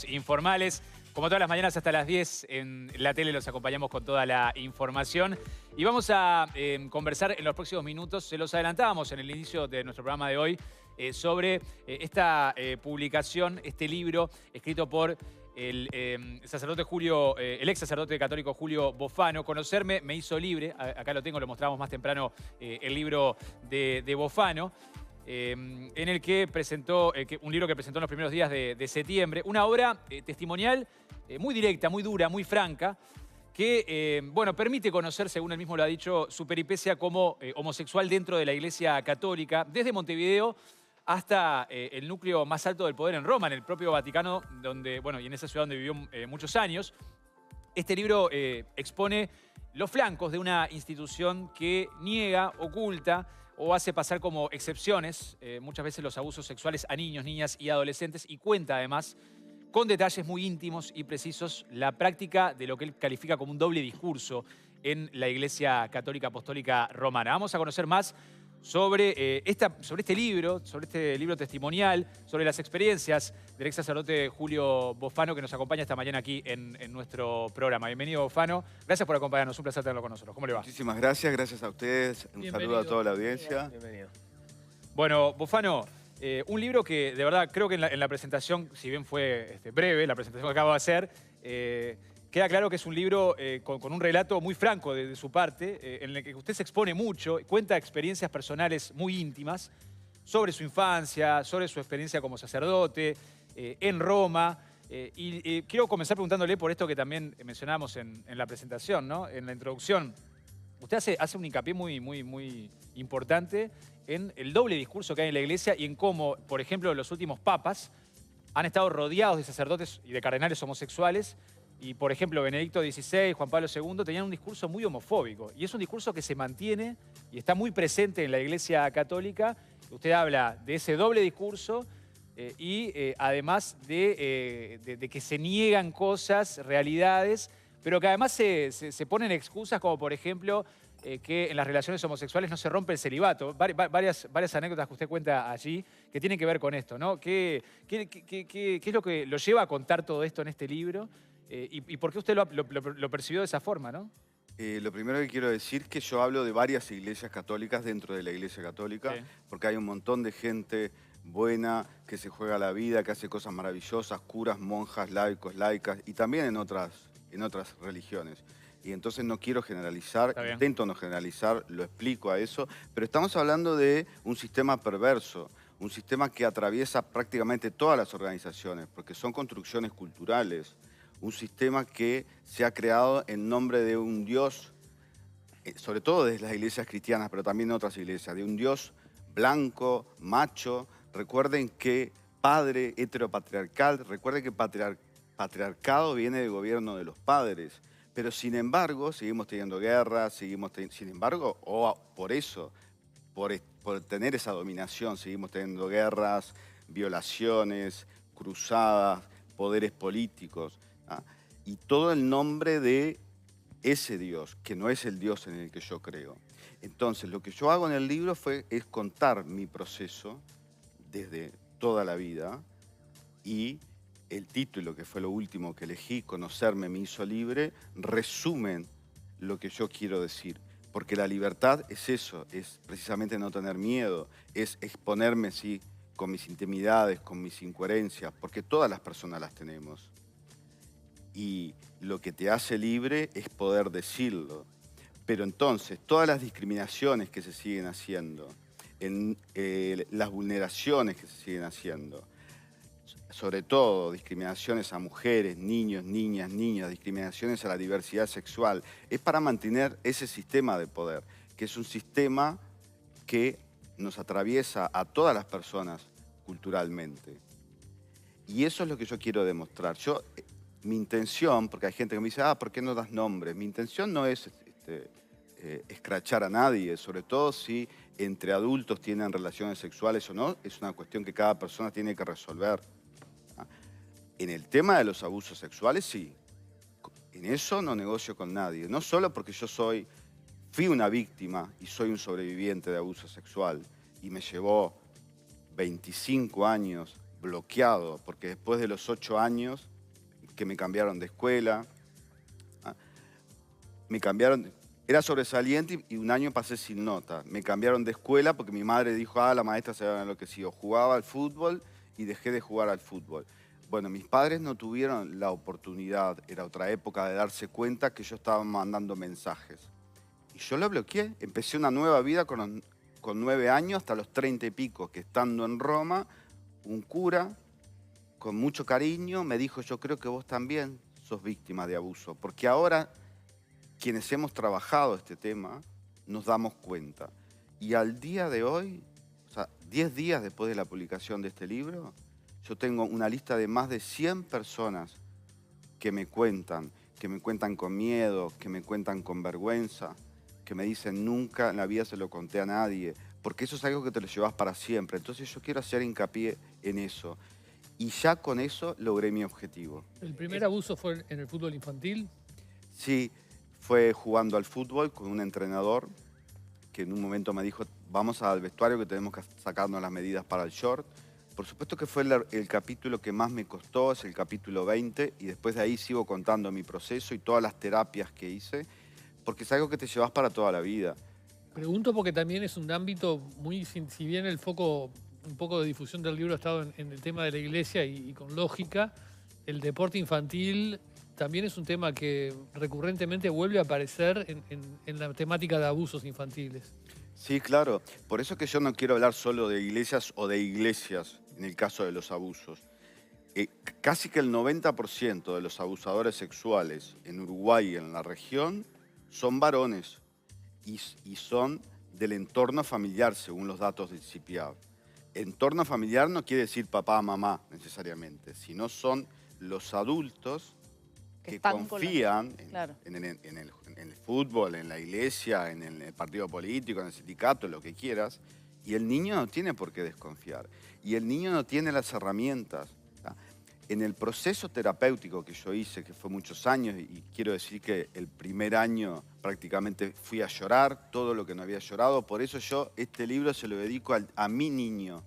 Informales. Como todas las mañanas hasta las 10 en la tele los acompañamos con toda la información. Y vamos a conversar en los próximos minutos, se los adelantábamos en el inicio de nuestro programa de hoy, sobre esta publicación, este libro escrito por el sacerdote Julio, el ex sacerdote católico Julio Bofano. Conocerme me hizo libre. Acá lo tengo, lo mostramos más temprano, el libro de Bofano. En el que presentó, un libro que presentó en los primeros días de septiembre, una obra testimonial muy directa, muy dura, muy franca, que bueno, permite conocer, según él mismo lo ha dicho, su peripecia como homosexual dentro de la Iglesia Católica, desde Montevideo hasta el núcleo más alto del poder en Roma, en el propio Vaticano, donde, bueno, y en esa ciudad donde vivió muchos años. Este libro expone los flancos de una institución que niega, oculta o hace pasar como excepciones muchas veces los abusos sexuales a niños, niñas y adolescentes, y cuenta además con detalles muy íntimos y precisos la práctica de lo que él califica como un doble discurso en la Iglesia Católica Apostólica Romana. Vamos a conocer más sobre este libro testimonial, sobre las experiencias del ex sacerdote Julio Bofano, que nos acompaña esta mañana aquí en nuestro programa. Bienvenido, Bofano. Gracias por acompañarnos. Un placer tenerlo con nosotros. ¿Cómo le va? Muchísimas gracias a ustedes. Un saludo a toda la audiencia. Bienvenido. Bueno, Bofano, un libro que de verdad creo que en la presentación, si bien fue breve, la presentación que acabo de hacer, queda claro que es un libro con un relato muy franco de su parte, en el que usted se expone mucho, cuenta experiencias personales muy íntimas sobre su infancia, sobre su experiencia como sacerdote, en Roma. Quiero comenzar preguntándole por esto que también mencionábamos en la presentación, ¿no? En la introducción. Usted hace un hincapié muy importante en el doble discurso que hay en la Iglesia y en cómo, por ejemplo, los últimos papas han estado rodeados de sacerdotes y de cardenales homosexuales. Y, por ejemplo, Benedicto XVI, Juan Pablo II, tenían un discurso muy homofóbico. Y es un discurso que se mantiene y está muy presente en la Iglesia Católica. Usted habla de ese doble discurso además de que se niegan cosas, realidades, pero que además se ponen excusas como, por ejemplo, que en las relaciones homosexuales no se rompe el celibato. Varias anécdotas que usted cuenta allí que tienen que ver con esto, ¿no? ¿Qué es lo que lo lleva a contar todo esto en este libro? ¿Y por qué usted lo percibió de esa forma, no? Lo primero que quiero decir es que yo hablo de varias iglesias católicas dentro de la Iglesia Católica, Sí. porque hay un montón de gente buena que se juega la vida, que hace cosas maravillosas, curas, monjas, laicos, laicas, y también en otras religiones. Y entonces no quiero generalizar, intento no generalizar, lo explico a eso, pero estamos hablando de un sistema perverso, un sistema que atraviesa prácticamente todas las organizaciones, porque son construcciones culturales, un sistema que se ha creado en nombre de un Dios, sobre todo desde las iglesias cristianas, pero también en otras iglesias, de un Dios blanco, macho. Recuerden que padre heteropatriarcal, recuerden que patriarcado viene del gobierno de los padres. Pero sin embargo, seguimos teniendo guerras, por tener esa dominación, seguimos teniendo guerras, violaciones, cruzadas, poderes políticos. Y todo en nombre de ese Dios, que no es el Dios en el que yo creo. Entonces, lo que yo hago en el libro es contar mi proceso desde toda la vida, y el título, que fue lo último que elegí, Conocerme me hizo libre, resumen lo que yo quiero decir. Porque la libertad es eso, es precisamente no tener miedo, es exponerme, sí, con mis intimidades, con mis incoherencias, porque todas las personas las tenemos. Y lo que te hace libre es poder decirlo. Pero entonces, todas las discriminaciones que se siguen haciendo, las vulneraciones que se siguen haciendo, sobre todo discriminaciones a mujeres, niños, niñas, niñas, discriminaciones a la diversidad sexual, es para mantener ese sistema de poder, que es un sistema que nos atraviesa a todas las personas culturalmente. Y eso es lo que yo quiero demostrar. Mi intención, porque hay gente que me dice, ¿por qué no das nombres? Mi intención no es escrachar a nadie, sobre todo si entre adultos tienen relaciones sexuales o no, es una cuestión que cada persona tiene que resolver. En el tema de los abusos sexuales, sí. En eso no negocio con nadie. No solo porque yo fui una víctima y soy un sobreviviente de abuso sexual y me llevó 25 años bloqueado, porque después de los 8 años que me cambiaron de escuela, me cambiaron, era sobresaliente y un año pasé sin nota. Me cambiaron de escuela porque mi madre dijo, la maestra se había enloquecido. Jugaba al fútbol y dejé de jugar al fútbol. Bueno, mis padres no tuvieron la oportunidad, era otra época, de darse cuenta que yo estaba mandando mensajes. Y yo lo bloqueé. Empecé una nueva vida con 9 años hasta los 30 y pico, que estando en Roma, un cura, con mucho cariño, me dijo, yo creo que vos también sos víctima de abuso. Porque ahora, quienes hemos trabajado este tema, nos damos cuenta. Y al día de hoy, o sea, 10 días después de la publicación de este libro, yo tengo una lista de más de 100 personas que me cuentan con miedo, que me cuentan con vergüenza, que me dicen nunca en la vida se lo conté a nadie, porque eso es algo que te lo llevas para siempre. Entonces yo quiero hacer hincapié en eso. Y ya con eso logré mi objetivo. ¿El primer abuso fue en el fútbol infantil? Sí, fue jugando al fútbol con un entrenador que en un momento me dijo, vamos al vestuario que tenemos que sacarnos las medidas para el short. Por supuesto que fue el capítulo que más me costó, es el capítulo 20, y después de ahí sigo contando mi proceso y todas las terapias que hice, porque es algo que te llevas para toda la vida. Pregunto porque también es un ámbito muy, si bien el foco, un poco de difusión del libro ha estado en el tema de la iglesia y con lógica, el deporte infantil también es un tema que recurrentemente vuelve a aparecer en la temática de abusos infantiles. Sí, claro. Por eso que yo no quiero hablar solo de iglesias o de iglesias en el caso de los abusos. Casi que el 90% de los abusadores sexuales en Uruguay y en la región son varones y son del entorno familiar, según los datos del CIPIAB. Entorno familiar no quiere decir papá, mamá necesariamente, sino son los adultos que confían en el fútbol, en la iglesia, en el partido político, en el sindicato, lo que quieras, y el niño no tiene por qué desconfiar. Y el niño no tiene las herramientas. ¿Tá? En el proceso terapéutico que yo hice, que fue muchos años, y quiero decir que el primer año prácticamente fui a llorar todo lo que no había llorado, por eso yo este libro se lo dedico a mi niño,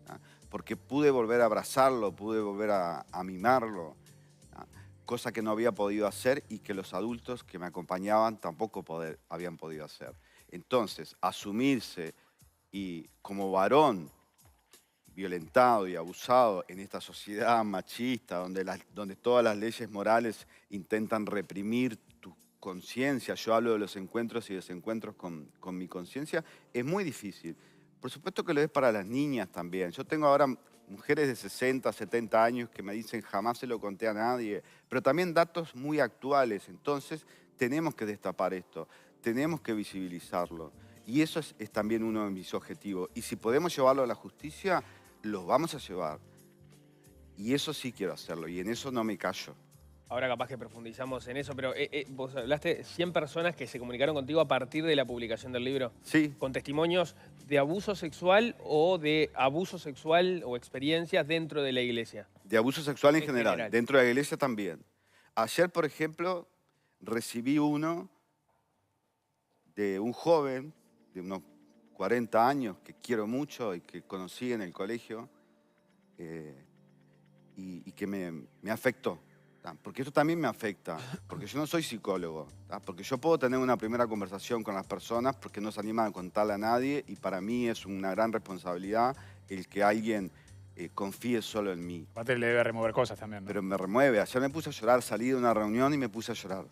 ¿tá? Porque pude volver a abrazarlo, pude volver a mimarlo, cosa que no había podido hacer y que los adultos que me acompañaban tampoco habían podido hacer. Entonces, asumirse y como varón violentado y abusado en esta sociedad machista, donde todas las leyes morales intentan reprimir tu conciencia, yo hablo de los encuentros y desencuentros con mi conciencia, es muy difícil. Por supuesto que lo es para las niñas también. Yo tengo ahora mujeres de 60, 70 años que me dicen jamás se lo conté a nadie, pero también datos muy actuales. Entonces tenemos que destapar esto, tenemos que visibilizarlo. Y eso es también uno de mis objetivos. Y si podemos llevarlo a la justicia, los vamos a llevar. Y eso sí quiero hacerlo, y en eso no me callo. Ahora capaz que profundizamos en eso, pero vos hablaste de 100 personas que se comunicaron contigo a partir de la publicación del libro. Sí. ¿Con testimonios de abuso sexual o de abuso sexual o experiencias dentro de la iglesia? De abuso sexual en general, dentro de la iglesia también. Ayer, por ejemplo, recibí uno de un joven de unos 40 años que quiero mucho y que conocí en el colegio y que me afectó. Porque eso también me afecta, porque yo no soy psicólogo, porque yo puedo tener una primera conversación con las personas porque no se animan a contarle a nadie y para mí es una gran responsabilidad el que alguien confíe solo en mí. Aparte le debe remover cosas también, ¿no? Pero me remueve. Ayer me puse a llorar, salí de una reunión y me puse a llorar.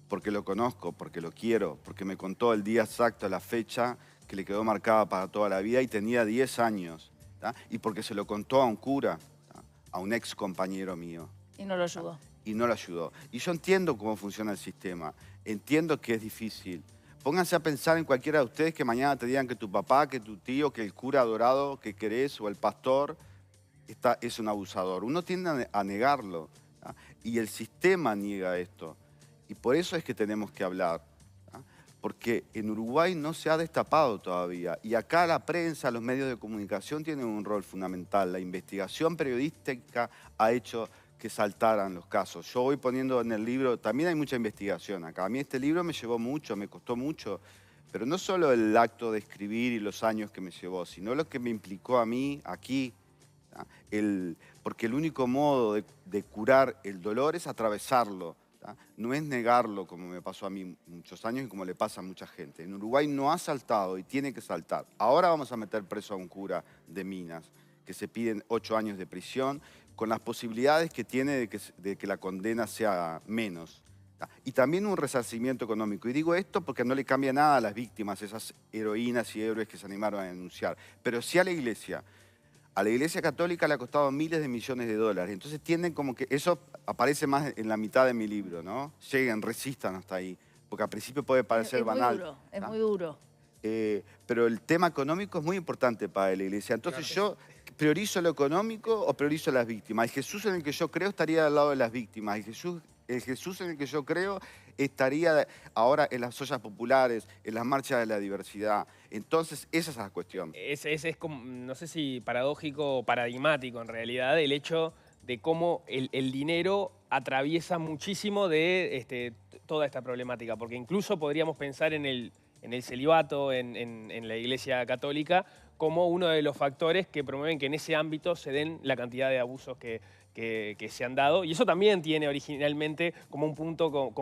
Porque lo conozco, porque lo quiero, porque me contó el día exacto, la fecha que le quedó marcada para toda la vida y tenía 10 años. ¿Tá? Y porque se lo contó a un cura, ¿tá? A un ex compañero mío. Y no lo ayudó. Y no lo ayudó. Y yo entiendo cómo funciona el sistema. Entiendo que es difícil. Pónganse a pensar en cualquiera de ustedes que mañana te digan que tu papá, que tu tío, que el cura adorado que querés o el pastor es un abusador. Uno tiende a negarlo. ¿tá? Y el sistema niega esto. Y por eso es que tenemos que hablar. ¿tá? Porque en Uruguay no se ha destapado todavía. Y acá la prensa, los medios de comunicación tienen un rol fundamental. La investigación periodística ha hecho que saltaran los casos. Yo voy poniendo en el libro, también hay mucha investigación acá. A mí este libro me llevó mucho, me costó mucho, pero no solo el acto de escribir y los años que me llevó, sino lo que me implicó a mí aquí, ¿tá? Porque el único modo de curar el dolor es atravesarlo. ¿Tá? No es negarlo, como me pasó a mí muchos años y como le pasa a mucha gente. En Uruguay no ha saltado y tiene que saltar. Ahora vamos a meter preso a un cura de Minas, que se piden 8 años de prisión, con las posibilidades que tiene de que la condena sea menos. ¿Tá? Y también un resarcimiento económico. Y digo esto porque no le cambia nada a las víctimas, esas heroínas y héroes que se animaron a denunciar, pero sí a la Iglesia. A la Iglesia Católica le ha costado miles de millones de dólares. Entonces tienden como que... Eso aparece más en la mitad de mi libro, ¿no? Lleguen, resistan hasta ahí. Porque al principio puede parecer banal. Es muy duro. Pero el tema económico es muy importante para la Iglesia. Entonces yo priorizo lo económico o priorizo las víctimas. El Jesús en el que yo creo estaría al lado de las víctimas. El Jesús en el que yo creo estaría ahora en las ollas populares, en las marchas de la diversidad. Entonces, esa es la cuestión. Es como, no sé si paradójico o paradigmático en realidad, el hecho de cómo el dinero atraviesa muchísimo de toda esta problemática. Porque incluso podríamos pensar en el celibato, en la Iglesia Católica, como uno de los factores que promueven que en ese ámbito se den la cantidad de abusos que se han dado. Y eso también tiene originalmente como un punto,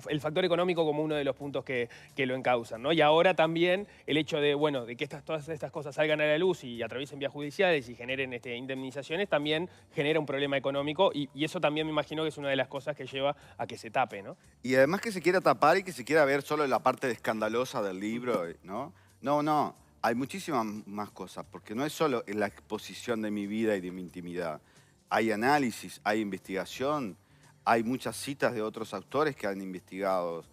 el factor económico como uno de los puntos que lo encausan, ¿no? Y ahora también el hecho de, bueno, de que todas estas cosas salgan a la luz y atraviesen vías judiciales y generen indemnizaciones, también genera un problema económico y eso también me imagino que es una de las cosas que lleva a que se tape, ¿no? Y además que se quiera tapar y que se quiera ver solo la parte escandalosa del libro, ¿no? No, hay muchísimas más cosas, porque no es solo la exposición de mi vida y de mi intimidad. Hay análisis, hay investigación, hay muchas citas de otros autores que han investigado.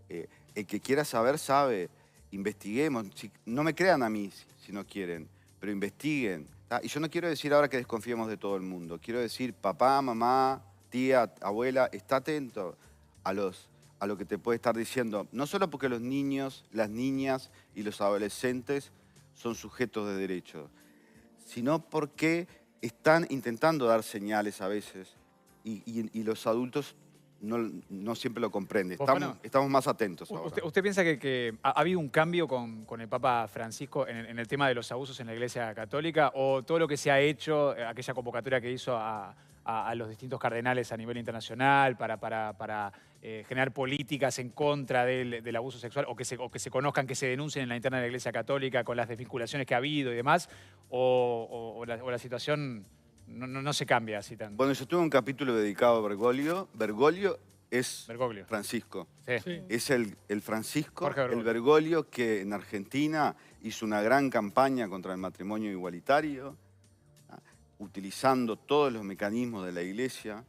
El que quiera saber, sabe. Investiguemos. No me crean a mí si no quieren, pero investiguen. ¿Tá? Y yo no quiero decir ahora que desconfiemos de todo el mundo. Quiero decir, papá, mamá, tía, abuela, está atento a lo que te puede estar diciendo. No solo porque los niños, las niñas y los adolescentes son sujetos de derechos, sino porque están intentando dar señales a veces y los adultos no siempre lo comprenden. Estamos más atentos ahora. ¿Usted piensa que ha habido un cambio con el Papa Francisco en el tema de los abusos en la Iglesia Católica o todo lo que se ha hecho, aquella convocatoria que hizo a los distintos cardenales a nivel internacional para generar políticas en contra del abuso sexual o que se conozcan, que se denuncien en la interna de la Iglesia Católica con las desvinculaciones que ha habido y demás? ¿O la situación no se cambia así tanto? Bueno, yo tuve un capítulo dedicado a Bergoglio. Bergoglio es Francisco. Sí. Es el Francisco, Bergoglio. el Bergoglio que en Argentina hizo una gran campaña contra el matrimonio igualitario, utilizando todos los mecanismos de la Iglesia.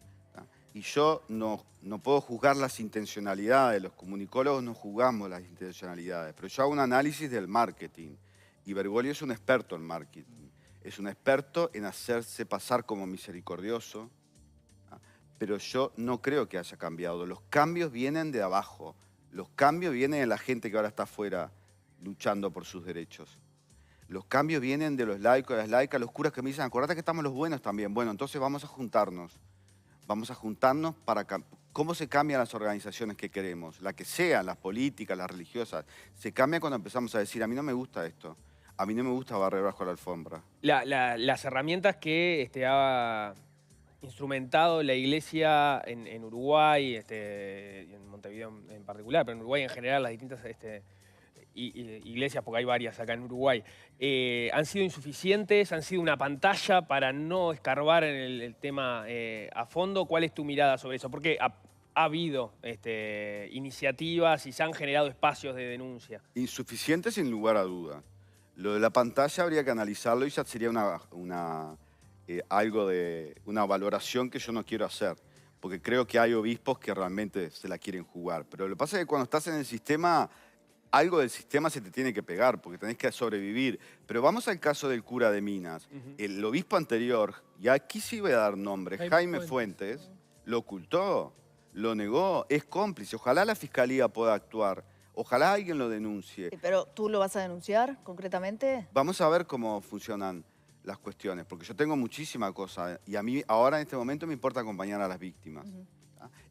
Y yo no puedo juzgar las intencionalidades, los comunicólogos no juzgamos las intencionalidades, pero yo hago un análisis del marketing. Y Bergoglio es un experto en marketing, es un experto en hacerse pasar como misericordioso, pero yo no creo que haya cambiado. Los cambios vienen de abajo, los cambios vienen de la gente que ahora está afuera luchando por sus derechos. Los cambios vienen de los laicos, de las laicas, los curas que me dicen, acordate que estamos los buenos también. Bueno, entonces vamos a juntarnos. Vamos a juntarnos para... ¿Cómo se cambian las organizaciones que queremos? La que sean, las políticas, las religiosas. Se cambia cuando empezamos a decir, a mí no me gusta esto. A mí no me gusta barrer bajo la alfombra. Las herramientas que ha instrumentado la Iglesia en Uruguay, en Montevideo en particular, pero en Uruguay en general, las distintas iglesias, porque hay varias acá en Uruguay, han sido insuficientes, han sido una pantalla para no escarbar en el tema a fondo. ¿Cuál es tu mirada sobre eso? Porque ha habido iniciativas y se han generado espacios de denuncia. Insuficientes sin lugar a duda. Lo de la pantalla habría que analizarlo y ya sería algo de una valoración que yo no quiero hacer, porque creo que hay obispos que realmente se la quieren jugar. Pero lo que pasa es que cuando estás en el sistema, algo del sistema se te tiene que pegar, porque tenés que sobrevivir. Pero vamos al caso del cura de Minas. El obispo anterior, y aquí sí voy a dar nombres, Jaime Fuentes, lo ocultó, lo negó, es cómplice. Ojalá la fiscalía pueda actuar. Ojalá alguien lo denuncie. ¿Pero tú lo vas a denunciar concretamente? Vamos a ver cómo funcionan las cuestiones, porque yo tengo muchísima cosa y a mí ahora en este momento me importa acompañar a las víctimas.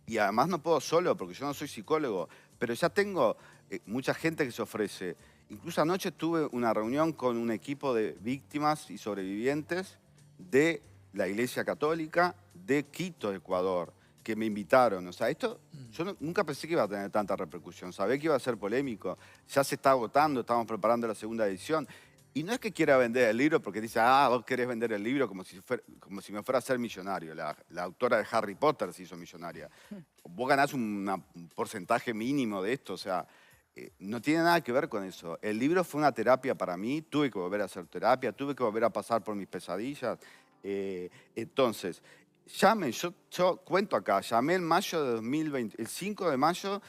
Y además no puedo solo, porque yo no soy psicólogo, pero ya tengo mucha gente que se ofrece. Incluso anoche tuve una reunión con un equipo de víctimas y sobrevivientes de la Iglesia Católica de Quito, Ecuador, que me invitaron. O sea, esto yo nunca pensé que iba a tener tanta repercusión. Sabía que iba a ser polémico. Ya se está agotando, estamos preparando la segunda edición. Y no es que quiera vender el libro porque dice, vos querés vender el libro como si me fuera a ser millonario. La autora de Harry Potter se hizo millonaria. Vos ganás un porcentaje mínimo de esto, o sea, no tiene nada que ver con eso. El libro fue una terapia para mí, tuve que volver a hacer terapia, tuve que volver a pasar por mis pesadillas. Entonces, llamen, yo cuento acá, llamé en mayo de 2020, el 5 de mayo,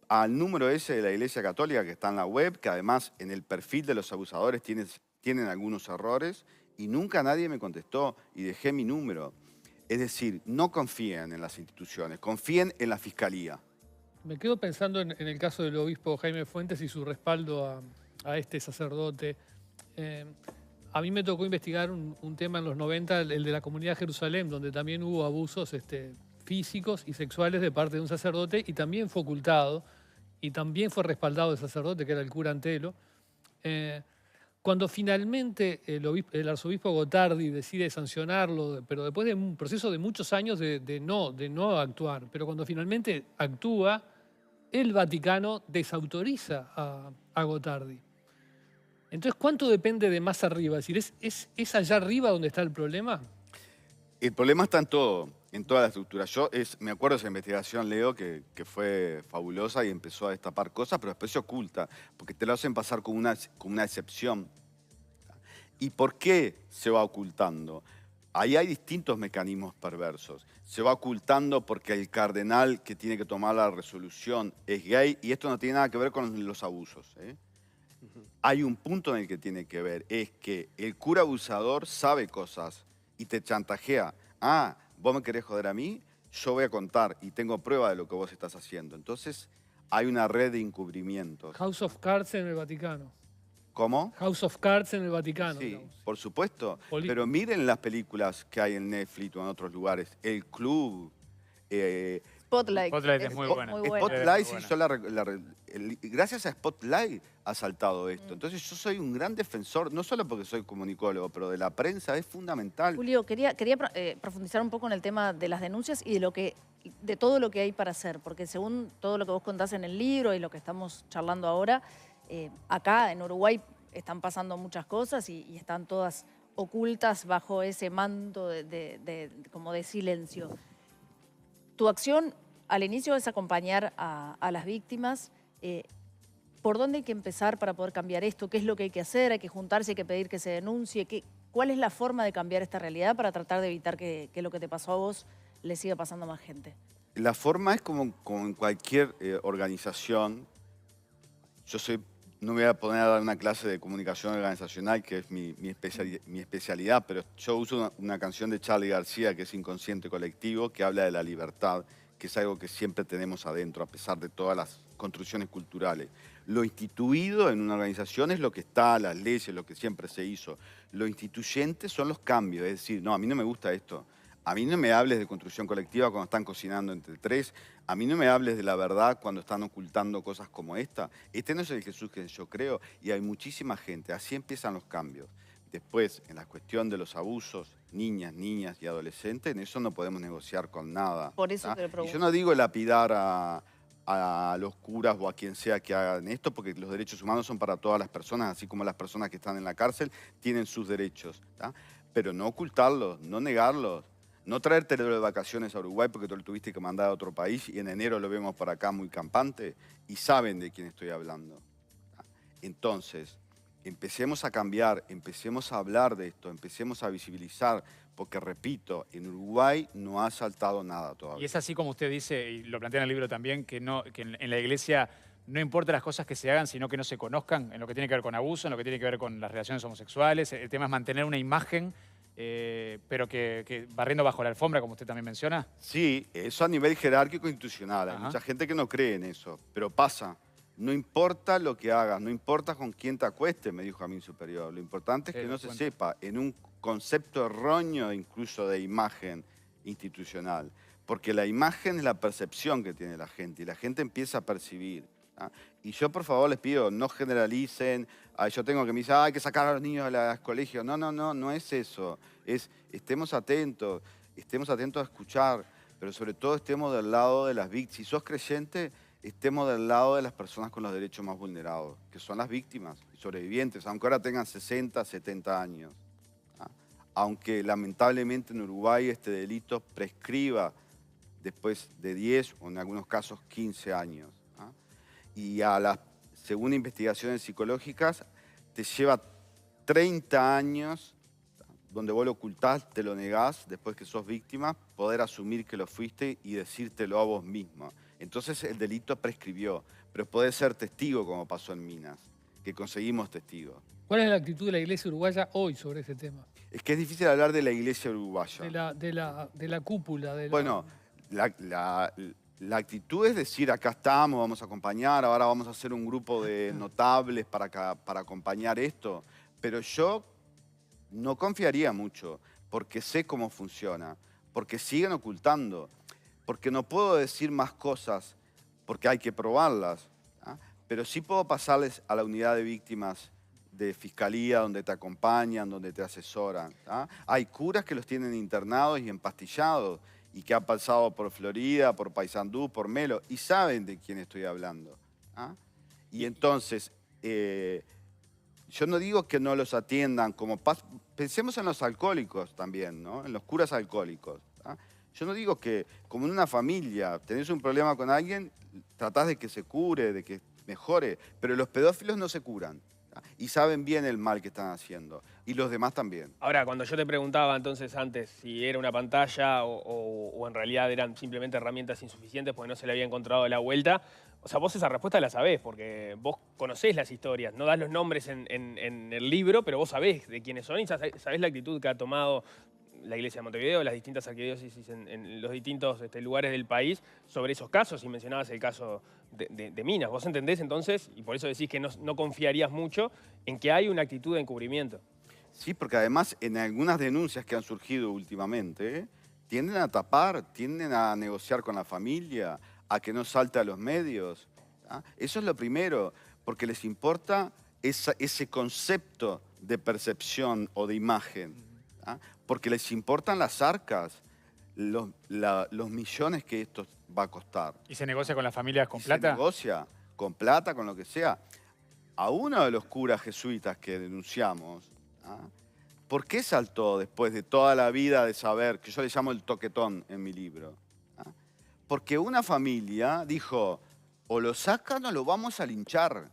al número ese de la Iglesia Católica que está en la web, que además en el perfil de los abusadores tienen algunos errores, y nunca nadie me contestó y dejé mi número. Es decir, no confíen en las instituciones, confíen en la Fiscalía. Me quedo pensando en el caso del obispo Jaime Fuentes y su respaldo a este sacerdote. A mí me tocó investigar un tema en los 90, el de la comunidad de Jerusalén, donde también hubo abusos físicos y sexuales de parte de un sacerdote, y también fue ocultado, y también fue respaldado el sacerdote, que era el cura Antelo. Cuando finalmente el arzobispo Gotardi decide sancionarlo, pero después de un proceso de muchos años de no actuar, pero cuando finalmente actúa, el Vaticano desautoriza a Gotardi. Entonces, ¿cuánto depende de más arriba? Es decir, ¿es allá arriba donde está el problema? El problema está en todo, en toda la estructura. Me acuerdo de esa investigación, Leo, que fue fabulosa y empezó a destapar cosas, pero después se oculta, porque te lo hacen pasar como una excepción. ¿Y por qué se va ocultando? Ahí hay distintos mecanismos perversos. Se va ocultando porque el cardenal que tiene que tomar la resolución es gay, y esto no tiene nada que ver con los abusos, ¿eh? Hay un punto en el que tiene que ver, es que el cura abusador sabe cosas y te chantajea. ¿Vos me querés joder a mí? Yo voy a contar y tengo prueba de lo que vos estás haciendo. Entonces, hay una red de encubrimientos. House of Cards en el Vaticano. ¿Cómo? House of Cards en el Vaticano. Sí, Digamos. por supuesto. Pero miren las películas que hay en Netflix o en otros lugares. El Club. Spotlight. Spotlight es muy buena. Spotlight se hizo gracias a Spotlight ha saltado esto. Entonces yo soy un gran defensor, no solo porque soy comunicólogo, pero de la prensa es fundamental. Julio, quería profundizar un poco en el tema de las denuncias y de todo lo que hay para hacer, porque según todo lo que vos contás en el libro y lo que estamos charlando ahora, acá en Uruguay están pasando muchas cosas y están todas ocultas bajo ese manto como de silencio. Tu acción al inicio es acompañar a las víctimas. ¿Por dónde hay que empezar para poder cambiar esto? ¿Qué es lo que hay que hacer? ¿Hay que juntarse? ¿Hay que pedir que se denuncie? ¿Cuál es la forma de cambiar esta realidad para tratar de evitar que lo que te pasó a vos le siga pasando a más gente? La forma es como en cualquier organización. No me voy a poner a dar una clase de comunicación organizacional, que es mi especialidad, pero yo uso una canción de Charly García, que es Inconsciente Colectivo, que habla de la libertad, que es algo que siempre tenemos adentro, a pesar de todas las construcciones culturales. Lo instituido en una organización es lo que está, las leyes, lo que siempre se hizo. Lo instituyente son los cambios, es decir, no, a mí no me gusta esto. A mí no me hables de construcción colectiva cuando están cocinando entre tres. A mí no me hables de la verdad cuando están ocultando cosas como esta. Este no es el Jesús que yo creo y hay muchísima gente. Así empiezan los cambios. Después, en la cuestión de los abusos, niñas y adolescentes, en eso no podemos negociar con nada. Por eso te lo pregunto. Y yo no digo lapidar a los curas o a quien sea que hagan esto, porque los derechos humanos son para todas las personas, así como las personas que están en la cárcel tienen sus derechos. ¿Tá? Pero no ocultarlos, no negarlos. No traértelo de vacaciones a Uruguay porque tú lo tuviste que mandar a otro país y en enero lo vemos por acá muy campante y saben de quién estoy hablando. Entonces, empecemos a cambiar, empecemos a hablar de esto, empecemos a visibilizar, porque repito, en Uruguay no ha saltado nada todavía. Y es así como usted dice, y lo plantea en el libro también, que en la iglesia no importa las cosas que se hagan, sino que no se conozcan en lo que tiene que ver con abuso, en lo que tiene que ver con las relaciones homosexuales. El tema es mantener una imagen, pero que barriendo bajo la alfombra, como usted también menciona. Sí, eso a nivel jerárquico e institucional. Hay mucha gente que no cree en eso, pero pasa. No importa lo que hagas, no importa con quién te acuestes, me dijo a mi superior. Lo importante es que no se sepa en un concepto erróneo incluso de imagen institucional. Porque la imagen es la percepción que tiene la gente y la gente empieza a percibir. ¿ah? Y yo, por favor, les pido, no generalicen. Yo tengo que me dicen, hay que sacar a los niños de los colegios. No, no, no, no es eso. Estemos atentos a escuchar, pero sobre todo estemos del lado de las víctimas. Si sos creyente, estemos del lado de las personas con los derechos más vulnerados, que son las víctimas y sobrevivientes, aunque ahora tengan 60, 70 años. Aunque lamentablemente en Uruguay este delito prescriba después de 10 o en algunos casos 15 años. Y según investigaciones psicológicas, te lleva 30 años, donde vos lo ocultás, te lo negás, después que sos víctima, poder asumir que lo fuiste y decírtelo a vos mismo. Entonces el delito prescribió, pero podés ser testigo como pasó en Minas, que conseguimos testigos. ¿Cuál es la actitud de la Iglesia uruguaya hoy sobre ese tema? Es que es difícil hablar de la Iglesia uruguaya. De la cúpula. Bueno, la actitud es decir, acá estamos, vamos a acompañar, ahora vamos a hacer un grupo de notables para acompañar esto. Pero yo no confiaría mucho, porque sé cómo funciona, porque siguen ocultando, porque no puedo decir más cosas, porque hay que probarlas, pero sí puedo pasarles a la unidad de víctimas de fiscalía, donde te acompañan, donde te asesoran. Hay curas que los tienen internados y empastillados, y que han pasado por Florida, por Paysandú, por Melo, y saben de quién estoy hablando. Y entonces, yo no digo que no los atiendan como... Pensemos en los alcohólicos también, ¿no? En los curas alcohólicos. Yo no digo que, como en una familia, tenés un problema con alguien, tratás de que se cure, de que mejore, pero los pedófilos no se curan. Y saben bien el mal que están haciendo. Y los demás también. Ahora, cuando yo te preguntaba entonces antes si era una pantalla o en realidad eran simplemente herramientas insuficientes porque no se le había encontrado la vuelta, o sea, vos esa respuesta la sabés porque vos conocés las historias, no das los nombres en el libro, pero vos sabés de quiénes son y sabés la actitud que ha tomado la Iglesia de Montevideo, las distintas arquidiócesis en los distintos lugares del país sobre esos casos, y mencionabas el caso de Minas. ¿Vos entendés entonces, y por eso decís que no confiarías mucho, en que hay una actitud de encubrimiento? Sí, porque además en algunas denuncias que han surgido últimamente, tienden a tapar, tienden a negociar con la familia, a que no salte a los medios. Eso es lo primero, porque les importa ese concepto de percepción o de imagen. Porque les importan las arcas, los millones que esto va a costar. ¿Y se negocia con las familias con plata? Se negocia con plata, con lo que sea. A uno de los curas jesuitas que denunciamos, ¿por qué saltó después de toda la vida de saber, que yo le llamo el toquetón en mi libro? Porque una familia dijo, o lo sacan o lo vamos a linchar.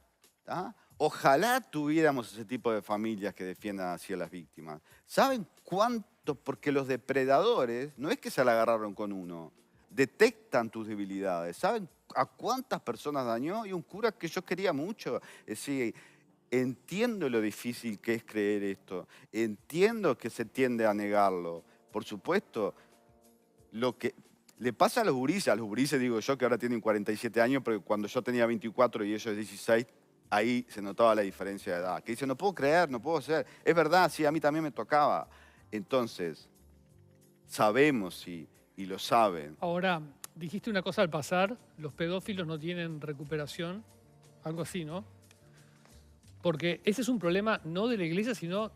Ojalá tuviéramos ese tipo de familias que defiendan así a las víctimas. ¿Saben cuánto? Porque los depredadores no es que se la agarraron con uno, detectan tus debilidades. ¿Saben a cuántas personas dañó? Y un cura que yo quería mucho. Es decir, entiendo lo difícil que es creer esto. Entiendo que se tiende a negarlo. Por supuesto, lo que le pasa a los gurises digo yo, que ahora tienen 47 años, pero cuando yo tenía 24 y ellos 16, ahí se notaba la diferencia de edad. Que dicen, no puedo creer, no puedo ser. Es verdad, sí, a mí también me tocaba. Entonces, sabemos y lo saben. Ahora, dijiste una cosa al pasar, los pedófilos no tienen recuperación, algo así, ¿no? Porque ese es un problema no de la Iglesia, sino,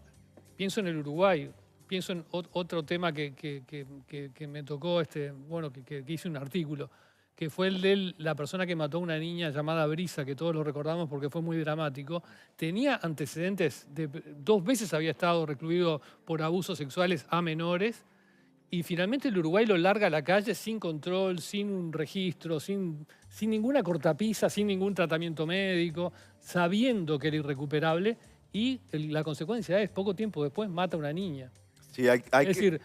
pienso en el Uruguay, pienso en otro tema que me tocó, bueno, que hice un artículo, que fue el de la persona que mató a una niña llamada Brisa, que todos lo recordamos porque fue muy dramático. Tenía antecedentes, 2 veces había estado recluido por abusos sexuales a menores, y finalmente el Uruguay lo larga a la calle sin control, sin un registro, sin ninguna cortapisa, sin ningún tratamiento médico, sabiendo que era irrecuperable, y la consecuencia es, poco tiempo después, mata a una niña. Sí, es decir,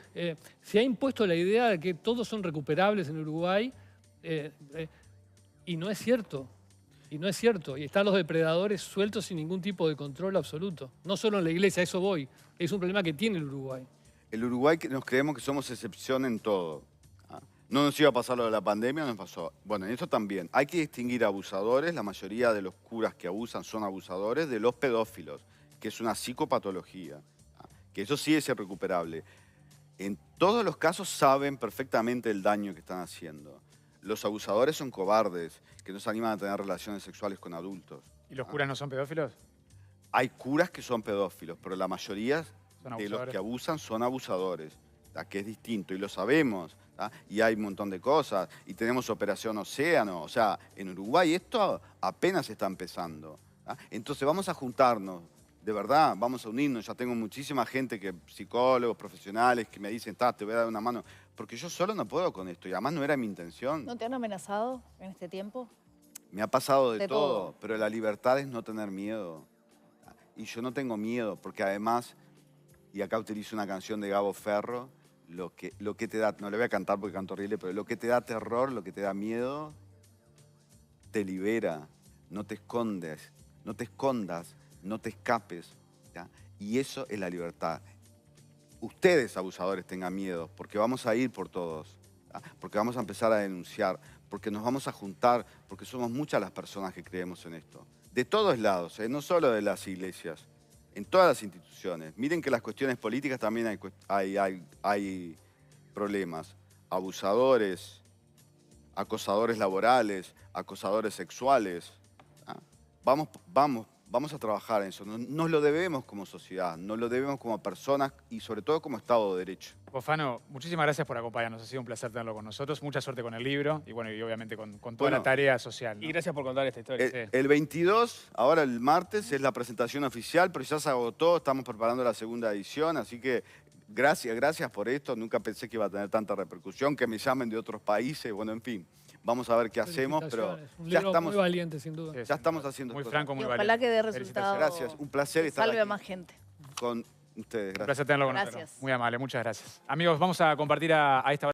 se ha impuesto la idea de que todos son recuperables en Uruguay, y no es cierto. Y no es cierto. Y están los depredadores sueltos sin ningún tipo de control absoluto. No solo en la Iglesia, a eso voy. Es un problema que tiene el Uruguay. El Uruguay nos creemos que somos excepción en todo. No nos iba a pasar lo de la pandemia, nos pasó. Bueno, en esto también. Hay que distinguir abusadores. La mayoría de los curas que abusan son abusadores, de los pedófilos, que es una psicopatología. Que eso sí es irrecuperable. En todos los casos saben perfectamente el daño que están haciendo. Los abusadores son cobardes, que no se animan a tener relaciones sexuales con adultos. ¿Y los curas no son pedófilos? Hay curas que son pedófilos, pero la mayoría Son de los abusadores. que abusan son abusadores, que es distinto, y lo sabemos. Y hay un montón de cosas, y tenemos Operación Océano. O sea, en Uruguay esto apenas está empezando. Entonces vamos a juntarnos, de verdad, vamos a unirnos. Ya tengo muchísima gente, psicólogos, profesionales, que me dicen, te voy a dar una mano. Porque yo solo no puedo con esto, y además no era mi intención. ¿No te han amenazado en este tiempo? Me ha pasado de todo. todo, pero la libertad es no tener miedo. Y yo no tengo miedo, porque además, y acá utilizo una canción de Gabo Ferro, lo que te da, no le voy a cantar porque canto horrible, pero lo que te da terror, lo que te da miedo, te libera. No te escondes, no te escondas, no te escapes. ¿Ya? Y eso es la libertad. Ustedes, abusadores, tengan miedo, porque vamos a ir por todos. ¿Ya? Porque vamos a empezar a denunciar, porque nos vamos a juntar, porque somos muchas las personas que creemos en esto. De todos lados, no solo de las iglesias, en todas las instituciones. Miren que las cuestiones políticas también hay problemas. Abusadores, acosadores laborales, acosadores sexuales. Vamos a trabajar en eso. Nos lo debemos como sociedad, nos lo debemos como personas y sobre todo como Estado de Derecho. Bofano, muchísimas gracias por acompañarnos. Ha sido un placer tenerlo con nosotros. Mucha suerte con el libro y bueno, y obviamente con toda la tarea social, ¿no? Y gracias por contar esta historia. El 22, ahora el martes, es la presentación oficial, pero ya se agotó, estamos preparando la segunda edición, así que gracias por esto. Nunca pensé que iba a tener tanta repercusión, que me llamen de otros países, bueno, en fin. Vamos a ver qué hacemos, pero Un ya libro estamos, muy valiente, sin duda. Sí, ya estamos haciendo muy cosas. franco, Y muy ojalá valiente. que dé Felicitaciones. resultado. Gracias, un placer que estar salve a aquí más gente. con ustedes. Un Gracias. placer tenerlo con Gracias. nosotros. Muy amable, muchas gracias. Amigos, vamos a compartir a esta hora.